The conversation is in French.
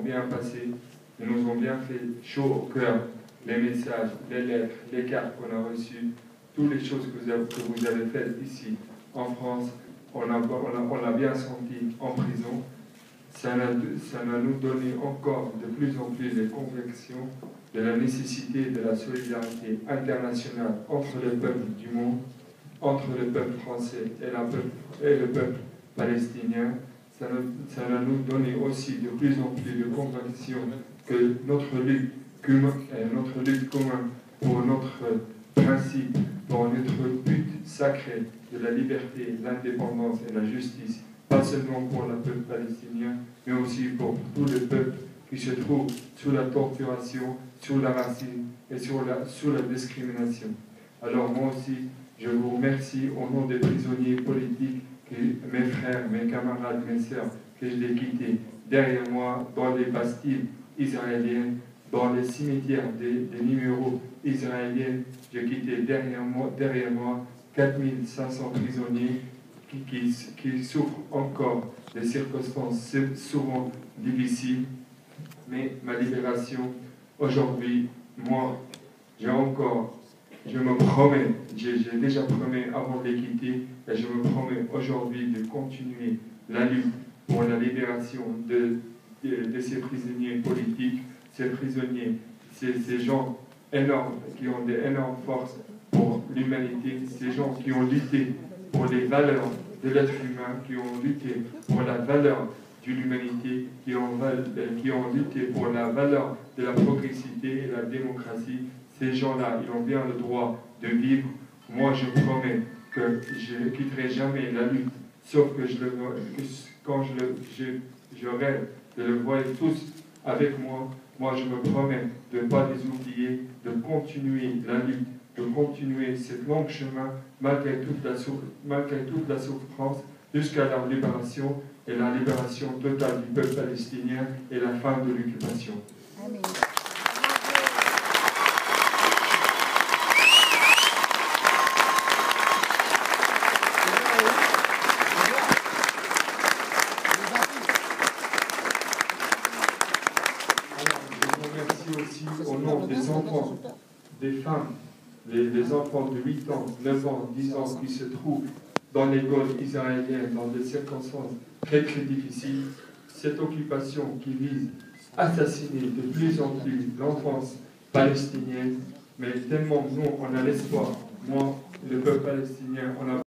bien passé, ils nous ont bien fait chaud au cœur, les messages, les lettres, les cartes qu'on a reçues, toutes les choses que vous avez faites ici en France, on l'a bien senti en prison. Ça va nous donner encore de plus en plus de conviction de la nécessité de la solidarité internationale entre les peuples du monde, entre le peuple français et le peuple palestinien. Ça va nous donner aussi de plus en plus de conviction que notre lutte commune pour notre principe, pour notre but sacré de la liberté, l'indépendance et la justice, pas seulement pour le peuple palestinien, mais aussi pour tout le peuple qui se trouve sous la torturation, sous la racisme et sous la discrimination. Alors moi aussi, je vous remercie au nom des prisonniers politiques, mes frères, mes camarades, mes sœurs, que je les quittés derrière moi dans les bastilles israéliennes, dans les cimetières des numéros israéliens. J'ai quitté derrière moi 4500 prisonniers qui souffrent encore des circonstances souvent difficiles. Mais ma libération, aujourd'hui, moi, je me promets, j'ai déjà promis avant de les quitter, et je me promets aujourd'hui de continuer la lutte pour la libération de ces prisonniers politiques, ces prisonniers, ces gens énormes, qui ont des énormes forces pour l'humanité, ces gens qui ont lutté pour les valeurs de l'être humain, qui ont lutté pour la valeur de l'humanité, qui ont lutté pour la valeur de la progressivité et la démocratie. Ces gens-là, ils ont bien le droit de vivre. Moi, je promets que je ne quitterai jamais la lutte, sauf que quand je rêve de le voir tous avec moi. Moi, je me promets de ne pas les oublier, de continuer la lutte, de continuer ce long chemin malgré toute la souffrance jusqu'à la libération et la libération totale du peuple palestinien et la fin de l'occupation. Amen. Aussi au nom des enfants, des femmes, les enfants de 8 ans, 9 ans, 10 ans qui se trouvent dans l'école israélienne dans des circonstances très très difficiles. Cette occupation qui vise à assassiner de plus en plus l'enfance palestinienne, mais tellement nous on a l'espoir, moi, le peuple palestinien, on a